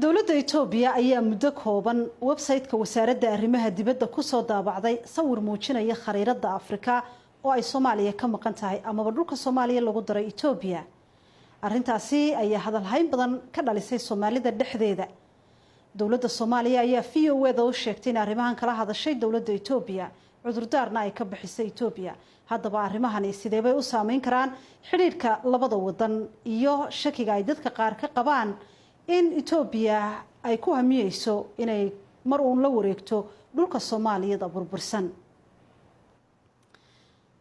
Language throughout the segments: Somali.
dowladda Itoobiya ayaa muddo kooban website-ka wasaaradda arrimaha dibadda ku soo daabacday sawir muujinaya khariirada Afrika oo ay Soomaaliya ka maqan tahay ama dhulka Soomaaliya lagu daray Itoobiya. Arrintaasi ayaa hadal hayn badan ka dhalisay Soomaalida dhexdeeda. dowladda Soomaaliya ayaa VOA u sheegtay in arrimahan kala hadashay dowladda Itoobiya cudurdaarna ay ka bixisay Itoobiya. haddaba arrimahani sidee bay u saameyn karaan xiriirka labada wadan iyo shakiga ay dadka qaar ka qabaan in Itoobiya ay ku hamiyeyso inay mar uun la wareegto dhulka Soomaaliyada burbursan.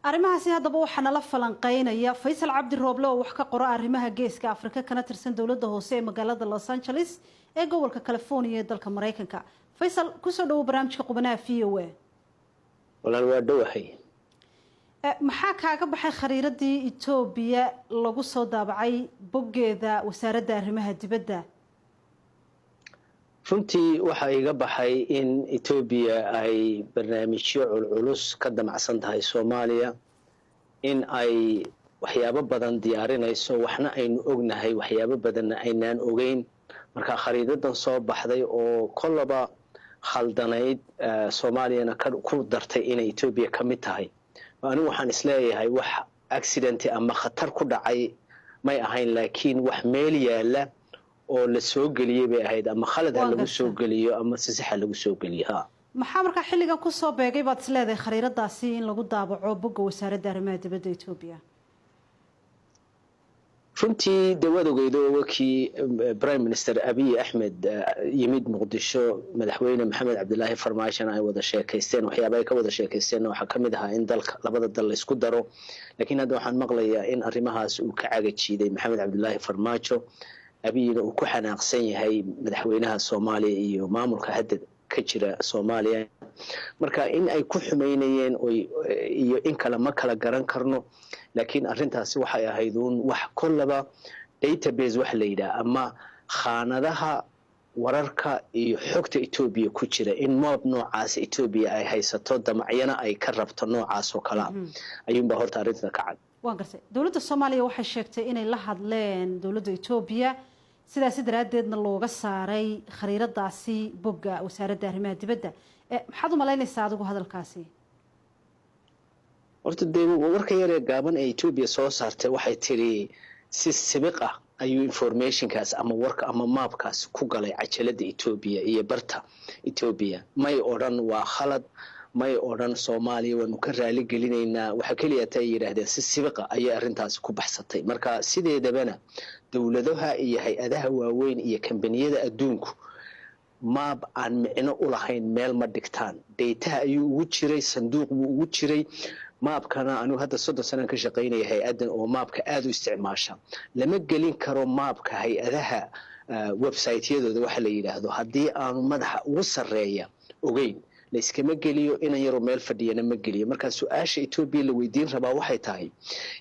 arrimahaasi haddaba waxaana la falanqeynaya Faysal Cabdi Rooble oo wax ka qora arrimaha geeska Afrika kana tirsan dowladda hoose ee magaalada Los Angeles ee gobolka California ee dalka Mareykanka. Faysal ku soo dhaw barnaamijka qubanaha VOA. walaal waa dhawahay. maxaa kaaga baxay khariiradii Itoobiya lagu soo daabacay boggeeda wasaaradda arrimaha dibadda? runtii waxa iga baxay in Itoobiya ay barnaamijyo culculus ka damacsan tahay Soomaaliya, in ay waxyaabo badan diyaarinayso, waxna aynu ognahay waxyaabo badanna aynaan ogeyn. marka khariidadan soo baxday oo kolaba khaldanayd Soomaaliyana ku dartay inay Itoobiya ka mid tahay. anigu waxaan isleeyahay wax accident ama khatar ku dhacay may ahayn, laakiin wax meel yaala oo la soo galiyay bay ahayd, ama khalad lagu soo galiyo ama si sax lagu soo galiyo. maxaa marka xilligan ku soo beegay baad isleedahay khariiradaasi in lagu daabaco bogga wasaaradda arrimaha dibadda Itoobiya? runtii dawadogeydo wakii Prime Minister Abiy Ahmed yimid Muqdisho, madaxweyne Maxamed Cabdilaahi Farmaajo ay wada sheekaysteen, waxyaabo ay ka wada sheekaysteen waxa kamid ah in dalka labada dal la isku daro. laakiin hadda waxaan maqlayaa in arrimahaas uu ka cagajiiday Maxamed Cabdilaahi Farmaajo, Abiyna uu ku xanaaqsan yahay madaxweynaha Soomaaliya iyo maamulka hadda ka jira Soomaaliya. marka in ay ku xumeynayeen iyo in kala ma kala garan karno, laakiin arrintaasi waxay ahayd wax kollaba database wax la yiraahdo ama khaanadaha wararka iyo xogta Itoobiya ku jira in moob noocaas Itoobiya ay haysato damacyana ay ka rabto noocaas oo kala ayuunba horta arrinta ka cad. waan gartay dowladda Soomaaliya waxay sheegtay inay la hadleen dowladda Itoobiya sidaas daraadeedna looga saaray khariiradaasi bogga wasaaradda arrimaha dibadda. maxaad u malaynaysaa adigu hadalkaasi? horta warka yar ee gaaban ee Itoobiya soo saartay waxay tiri si sibiq ah ayuu informationkaas ama warka ama maapkaas ku galay cajalada Itoobiya iyo barta Itoobiya. may oran waa khalad, may oran Soomaaliya waanu ka raali gelinaynaa, waxa kaliya ay yiraahdeen si sibiq ah ayay arrintaas ku baxsatay. marka sideedabana dowladaha iyo hay'adaha waaweyn iyo kambaniyada adduunku maab aan micno u lahayn meel ma dhigtaan. data ayuu ugu jiray, sanduuq buu ugu jiray. maabkana anigu hadda 30 sano ka shaqeynaya hay'adan oo maabka aad u isticmaasha. lama gelin karo maabka hay'adaha website-yadooda waxa la yiraahdo haddii aanu madaxa ugu sareeya ogeyn la iskama geliyo, inan yaro meel fadhiyana ma geliyo. marka su'aasha Itoobiya la weydiin rabaa waxay tahay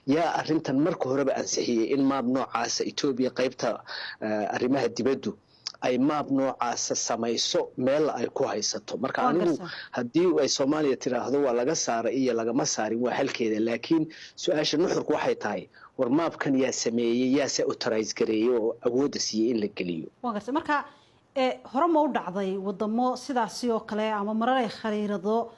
yaa arrintan marka horeba ansixiyay in maab noocaas Itoobiya qaybta arrimaha dibaddu ay maab noocaas samayso meel ay ku haysato. marka anigu haddii ay Soomaaliya tiraahdo waa laga saaray iyo lagama saarin waa halkeeda, laakiin su'aasha nuxurku waxay tahay war maabkan yaa sameeyay, yaa se authorize gareeyay oo awoodda siiyay in la geliyo. waan gartay marka hore ma u dhacday wadamo sidaasi oo kale ama marar ay khariirado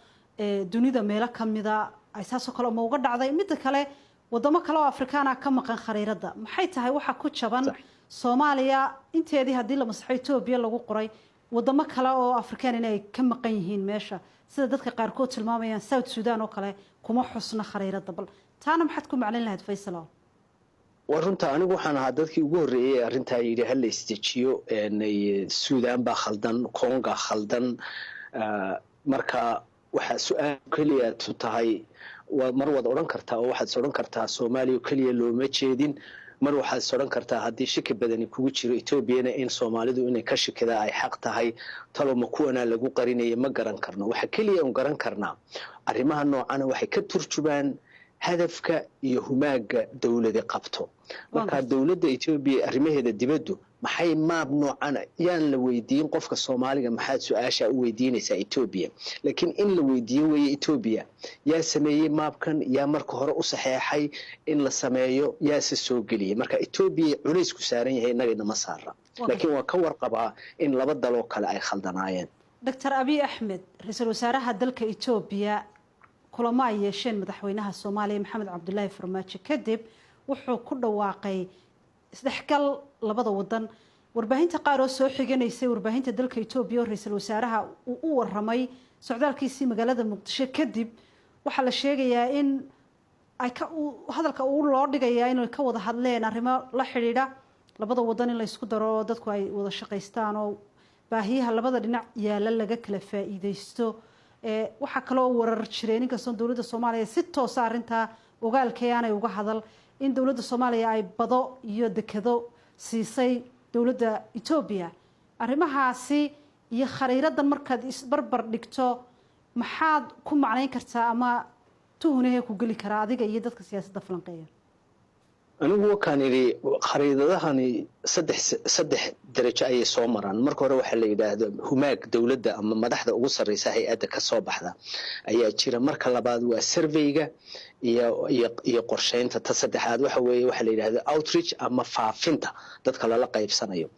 dunida meelo kamida ay saasoo kale ma uga dhacday? mid kale wadamo kale oo Afrikaan ka maqan khariirada maxay tahay waxa ku jaban Soomaaliya inteedii hadii la masaxo Itoobiya lagu qoray wadamo kale oo Afrikaan inay ka maqan yihiin meesha sida dadka qaar kood tilmaamayaan South Sudan oo kale kuma xusna khariirada. bal taana maxaad ku maclin lahayd Faysal? warunta anigu waxaan ahaa dadkii ugu horeeyay arrinta yiri hal la istijiyo Suudaan baa khaldan, Konga khaldan. marka waxa su'aal kaliya tahay mar wada oran kartaa oo waxaad oran kartaa Soomaaliya kaliya looma jeedin, mar waxaad oran kartaa haddii shaki badani kugu jiro Itoobiyana in Soomaalidu inay ka shakida ay xaq tahay talo ma kuwana lagu qarinay ma garan karno. waxa kaliya oo garan karnaa arrimaha noocan waxay ka turjubaan hadafka iyo humaaga dawladda qabto. marka dawladda Itoobiya arrimaheeda dibaddu maxay maab noocan yaan la weydiin qofka Soomaaliga maxaad su'aasha u weydiinaysaa Ethiopia laakiin in la weydiiyo way Ethiopia yaa sameeyay maabkan yaa marka hore u saxeexay in la sameeyo yaa si soo galiyay marka Ethiopia culays ku saaran yahay inaga ma saara laakiin waa ka warqabaa in laba dalo kale ay khaldanaayeen Dr. Abiy Ahmed ra'iisul wasaaraha dalka Ethiopia kulamo ay yeesheen madaxweynaha Soomaaliya Maxamed Cabdullaahi Farmaajo kadib wuxuu ku dhawaaqay isdhexgal labada wadan warbaahinta qaar oo soo xiganaysay warbaahinta dalka Ethiopia ra'iisul wasaaraha uu u waramay socdaalkiisii magaalada Muqdisho kadib waxa la sheegayaa in ay ka hadalka uu loo dhigayaa in ay ka wada hadleen arrimo la xiriira labada wadan in la isku daro dadku ay wada shaqeystaan oo baahiyaha labada dhinac yaala laga kala faa'iideysto waxa kale oo warar jireen in kastoo dawladda Soomaaliya si toos ah arinta ogaalkeeyaanay uga hadal in dawladda Soomaaliya ay bado iyo dekado siisay dawladda Ethiopia arrimahaasi iyo khariiradan markaad isbarbar dhigto maxaad ku macnayn kartaa ama tuhunahee ku geli karaa adiga iyo dadka siyaasadda falanqeeya anigu waxaan iri khariidadahani saddex darajo ay soo maraan marka hore waxa la yiraahdo humaag dawladda ama madaxda ugu sareysa hay'adda ka soo baxda ayaa jira marka labaad waa surveyga iyo qorsheynta ta saddexaad waxa la yiraahdo outreach ama faafinta dadka lala qaybsanayo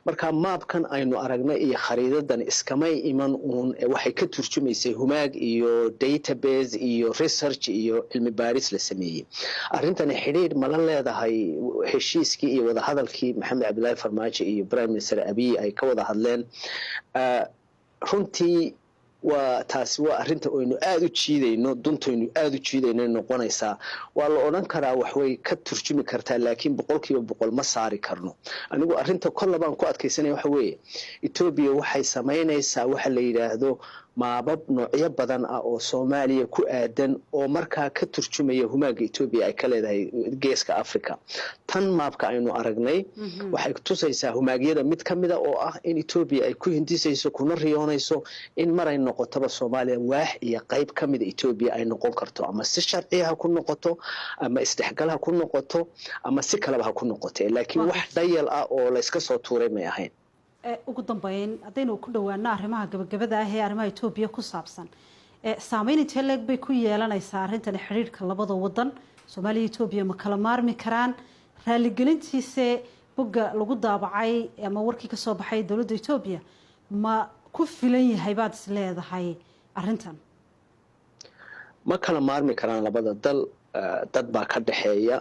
marka maabkan aynu aragnay iyo khariidadan iskamay iman waxay ka turjumaysay humaag iyo database iyo research iyo cilmi baaris la sameeyay arrintan xiriir ma la leedahay heshiiskii iyo wada hadalkii Maxamed Cabdullaahi Farmaajo iyo Prime Minister Abiy ay ka wada hadleen runtii taasi waa arrinta aynu aad u jiidayno duntaynu aad u jiidayno noqonaysaa waa la oran karaa wax way ka turjumi kartaa laakiin 100% ma saari karno anigu arrinta kollabaan ku adkaysanay waxa weeye Ethiopia waxay sameynaysaa waxa la yiraahdo maabab noocyo badan ah oo Soomaaliya ku aadan oo markaa ka turjumaya humaaga Ethiopia ay ka leedahay geeska Afrika tan maabka aynu aragnay waxay ku tusaysaa humaagyada mid kamid ah oo ah in Ethiopia ay ku hindisayso kuna riyoonayso in maray noqotaba Soomaaliya waax iyo qayb kamid ah Ethiopia ay noqon karto ama si sharci ah ku noqoto ama isdhexgal ah ku noqoto ama si kale ah ku noqoto laakiin wax dayal ah oo la iska soo tuuray ma ahayn ugu dambeyn hadaynu ku dhawaano arrimaha gabagabada ah ee arrimaha Ethiopia ku saabsan saameyn intee leeg bay ku yeelanaysaa arrintan xiriirka labada wadan Soomaaliya iyo Ethiopia ma kala maarmi karaan raaligelintiisa bogga lagu daabacay ama warkii ka soo baxay dawladda Ethiopia ma ku filan yahay baad is leedahay arrintan ma kala maarmi karaan labada dad baa ka dhaxeeya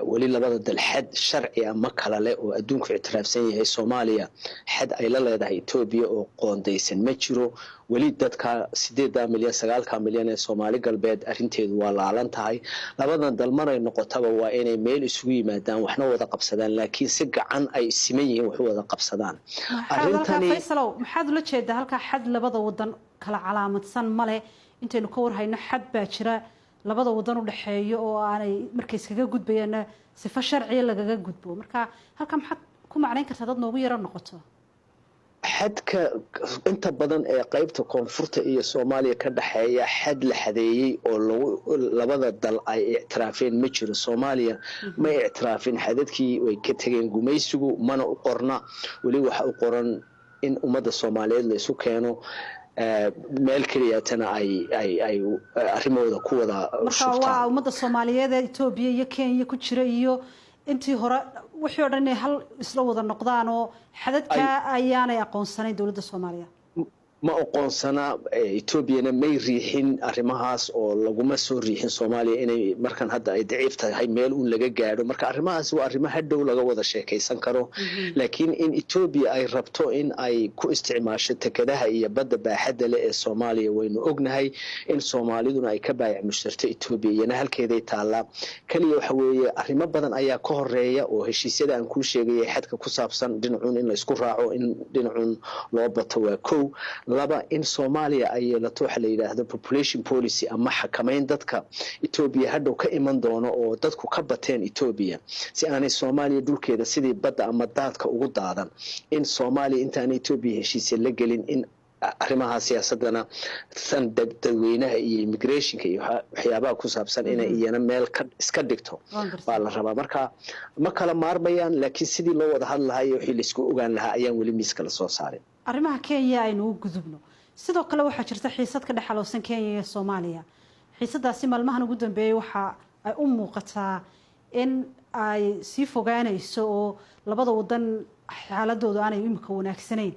wali labada dal xad sharci ama kala leh oo adduunku ictiraafsan yahay Soomaaliya xad ay la leedahay Ethiopia oo qoondaysan ma jiro wali dadka 8 milyan 9 milyan ee Soomaali galbeed arinteedu waa laalan tahay labadan dal maray noqotaba waa inay meel isugu yimaadaan waxna wada qabsadaan laakiin si gacan ay siman yihiin wax wada qabsadaan arintani Faisalow maxaad la jeedaa halka xad labada wadan kala calaamadsan male intaynu ka warhayno xad baa jira labada wadan u dhaxeeyo oo aanay markay iskaga gudbayaan sifa sharci lagaga gudbo marka halka maxaad ku macnayn kartaa dad noogu yara noqoto xadka inta badan ee qaybta koonfurta iyo Soomaaliya ka dhaxeeya xad la xadeeyay oo labada dal ay ictiraafeen ma jiro Soomaaliya ma ictiraafin xadadkii way ka tageen gumaysigu mana u qorna wali waxa u qoran in ummadda Soomaaliyeed la isu keeno meel kaliyaatana ay arrimooda ku wada shuftaan marka waa ummadda Soomaaliyeed ee Ethiopia iyo Kenya ku jira iyo intii hore wixii oo dhan hal isla wada noqdaan oo xadadka ayaanay aqoonsanay dawladda Soomaaliya ma aqoonsana Ethiopia may riixin arrimahaas oo laguma soo riixin Soomaaliya inay markan hadda ay daciif tahay meel uu laga gaaro marka arrimahaas waa arrimo hadhow laga wada sheekaysan karo laakiin in Ethiopia ay rabto in ay ku isticmaasho takadaha iyo badda baaxadda leh ee Soomaaliya waynu ognahay in Soomaaliduna ay ka baayac mushtarto Ethiopia iyana halkeeday taala kaliya waxa weeye arrimo badan ayaa ka horeeya oo heshiisyada aan ku sheegay xadka ku saabsan dhinacun in la isku raaco in dhinacun loo bato waa kow laba in Soomaaliya ay yeelato waxa la yiraahdo population policy ama xakameyn dadka Ethiopia hadhow ka iman doono oo dadku ka bateen Ethiopia si aanay Soomaaliya dhulkeeda sidii badda ama daadka ugu daadan in Soomaaliya intaan Ethiopia heshiis la gelin in arrimaha siyaasadana san dadweynaha iyo immigrationka iyo waxyaabaha ku saabsan inay iyana meel iska dhigto baa la rabaa marka ma kala maarmayaan laakiin sidii loo wada hadlahay wixii la isku ogaan lahaa ayaan weli miiska la soo saarin arrimaha Kenya aynu u gudubno sidoo kale waxaa jirta xiisad ka dhaxaloosan Kenya iyo Soomaaliya xiisadaasi maalmahan ugu dambeeyay waxa ay u muuqataa in ay sii fogaanayso oo labada wadan xaaladoodu aanay imika wanaagsanayn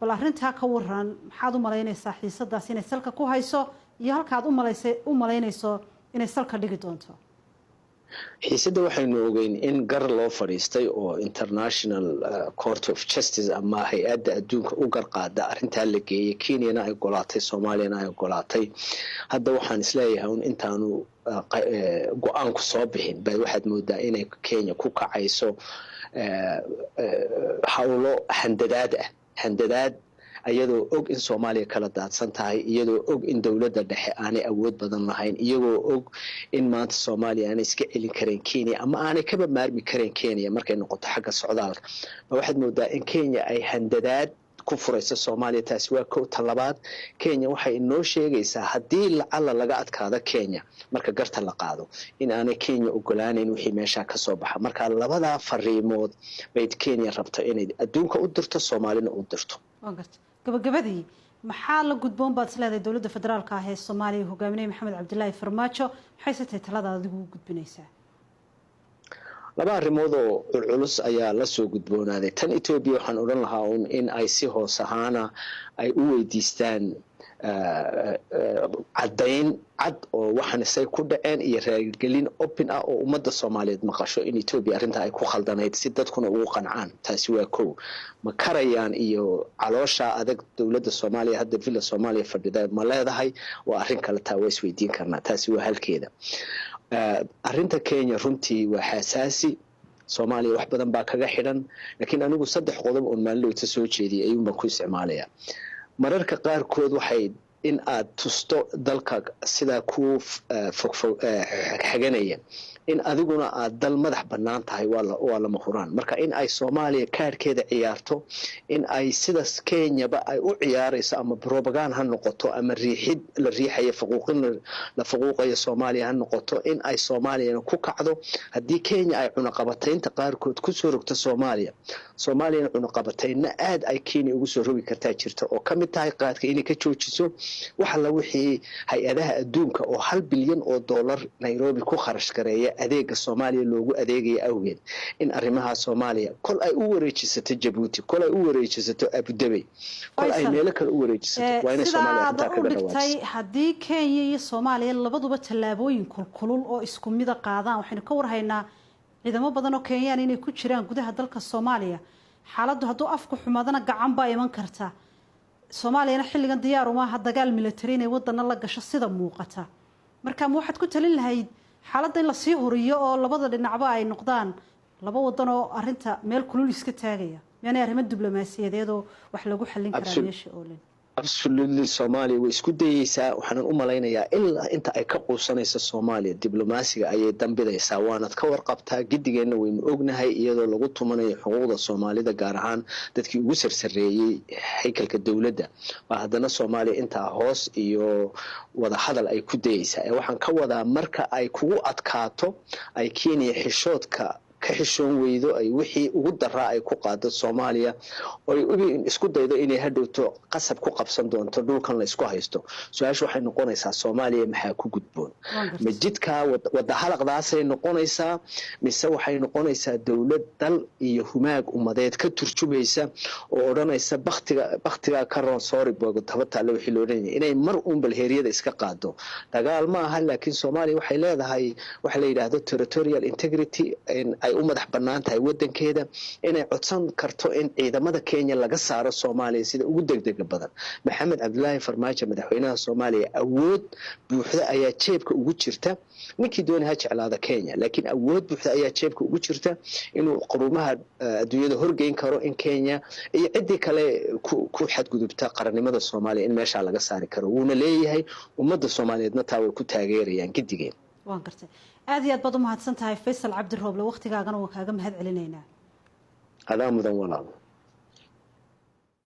bal arrintaa ka waran maxaad u malaynaysaa xiisadaas inay salka ku hayso iyo halkaad u malaynayso inay salka dhigi doonto xiisada waxaynu ogeyn in gar loo fadhiistay oo international court of justice ama hay-adda adduunka u garqaada arrintaa la geeyay Kenyana ay golaatay Soomaaliyana ay golaatay hadda waxaan isleeyahay intaanu go'aan ku soo bixin bay waxaad moodaa inay Kenya ku kacayso hawlo handadaad iyadoo og in Soomaaliya kala daadsan tahay iyadoo og in dawladda dhexe aanay awood badan lahayn iyagoo og in maanta Soomaaliya aanay iska celin kareen Kenya ama aanay kaba maarmi kareen Kenya markay noqoto xagga socdaalka waxaad moodaa in Kenya ay handadaad ku furayso Soomaaliya taasi waa kow talabaad Kenya waxay inoo sheegaysaa haddii lacala laga adkaado Kenya marka garta la qaado in aanay Kenya ogolaaneyn wixii meesha ka soo baxa marka labada fariimood bay Kenya rabto inay adduunka u dirto Soomaalina u dirto gabagabadii maxaa la gudboon baad isleedahay dawladda federaalka ah ee Soomaaliya hogaaminaya Maxamed Cabdullaahi Farmaajo maxay satay talada adigu u gudbinaysaa laba arrimood oo culus ayaa la soo gudboonaaday tan Ethiopia waxaan oran lahaa in ay si hoos ahaana ay u weydiistaan cadayn cad oo waxaan isay ku dhaceen iyo raaligelin open ah oo ummadda Soomaaliyeed maqasho in Ethiopia arrinta ay ku khaldanayd si dadkuna ugu qancaan taasi waa kow ma karayaan iyo caloosha adag dawladda Soomaaliya hadda villa Soomaaliya fadhida ma leedahay waa arrin kale taa way isweydiin karnaa taasi waa halkeeda arrinta Kenya runtii waa xasaasi Soomaaliya wax badan baa kaga xidhan laakiin anigu saddex qodob oo maalmood soo jeediyay ayuu baan ku isticmaalaya mararka qaarkood waxay in aad tusto dalka sida ku xaganaya in adiguna aad dal madax bannaan tahay waa la mahuraan marka in ay Soomaaliya kaarkeeda ciyaarto in ay sidaas Kenyaba ay u ciyaarayso ama propaganda ha noqoto ama riixid la riixayo faquuqin la faquuqayo Soomaaliya ha noqoto in ay Soomaaliyana ku kacdo haddii Kenya ay cunaqabataynta qaarkood ku soo rogto Soomaaliyana cunaqabatayna aad ay Kenya ugu soo rogi kartaa jirto oo kamid tahay qaadka inay ka joojiso waxa la wixii hay-adaha adduunka oo $1 bilyan Nairobi ku kharash gareeya adeega Soomaaliya loogu adeegayo awgeed in arrimaha Soomaaliya kol ay u wareejisato Djibouti kol ay u wareejisato Abu Dhabi kol ay meel kale u wareejisato waa in Soomaaliya inta ka dhawaato haddii Kenya iyo Soomaaliya labaduba tallaabooyin kulkulul oo isku mid ah qaadaan waxaynu ka warhaynaa ciidamo badan oo Kenyaan inay ku jiraan gudaha dalka Soomaaliya xaaladdu hadduu afku xumaadana gacan baa iman karta Soomaaliyana xilligan diyaar uma aha dagaal military inay wadana la gasho sida muuqata marka ma waxaad ku talin lahayd xaaladda in la sii horiyo oo labada dhinacba ay noqdaan laba wadan oo arrinta meel kulul iska taagaya yani arrimo diblomaasiyadeed oo wax lagu xallin karaa meesha oo leen absolutely Soomaaliya way isku dayaysaa waxaan u malaynayaa ilaa inta ay ka quusanayso Soomaaliya diblomaasiga ayay dambidaysaa waanad ka warqabtaa gidigeena waynu ognahay iyadoo lagu tumanayo xuquuqda Soomaalida gaar ahaan dadkii ugu sarsareeyay haykalka dawladda waa haddana Soomaaliya inta hoos iyo wada hadal ay ku dayaysaa waxaan ka wadaa marka ay kugu adkaato ay Kenya xishoodka ka xishoon weydo ay wixii ugu daraa ay ku qaado Soomaaliya oo ay isku daydo inay hadhowto qasab ku qabsan doonto dhulkan la isku haysto su'aashu waxay noqonaysaa Soomaaliya maxaa ku gudboon ma jidka wada halaqdaas ay noqonaysaa mise waxay noqonaysaa dawlad dal iyo humaag umadeed ka turjumaysa oo oranaysa baqtiga ka roon sorry bogo tabata la wixii loo leeyahay inay mar bal heeriyada iska qaado dagaal ma aha laakiin Soomaaliya waxay leedahay waxa la yiraahdo territorial integrity ay u madax bannaan tahay wadankeeda inay codsan karto in ciidamada Kenya laga saaro Soomaaliya sida ugu degdeg badan Maxamed Cabdullaahi Farmaajo madaxweynaha Soomaaliya awood buuxda ayaa jeebka ugu jirta ninkii doonay ha jeclaada Kenya laakiin awood buuxda ayaa jeebka ugu jirta inuu quruumaha adduunyada horgeyn karo in Kenya iyo cidii kale ku xadgudubta qarannimada Soomaaliya in meesha laga saari karo wuuna leeyahay ummadda Soomaaliyeedna taa way ku taageerayaan gidigeen waan gartay aad iyo aad baad u mahadsan tahay Faysal Cabdi Rooble waqtigaagana waan kaaga mahad celinaynaa adaa mudan walaal